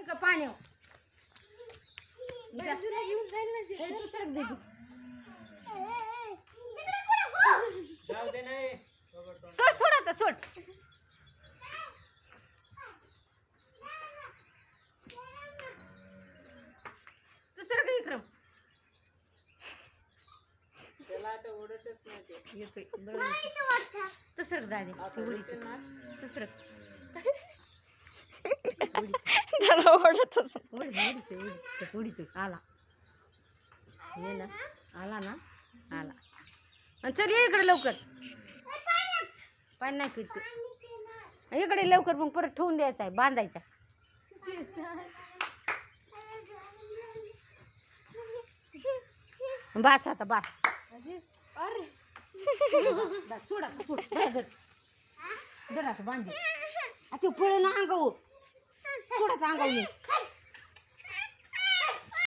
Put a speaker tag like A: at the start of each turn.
A: का पाण्यावर घेऊन जाईल ना तू सरक दे सोड सोड आता सोड तू सरक विक्रम
B: त्याला आता ओढतच नाही ते.
A: येतोय तू सरक दादे तू सरक
C: त्याला ओढतच
A: उडीतोय आला ये ना आला ना आला आणि चल ये इकडे लवकर पाणी नाही पित इकडे लवकर मग परत ठेवून द्यायचा आहे बांधायचा बास आता बास सोड आता सोड धर आता बांध आता पळे ना अंगावर सोडायचं अंगावर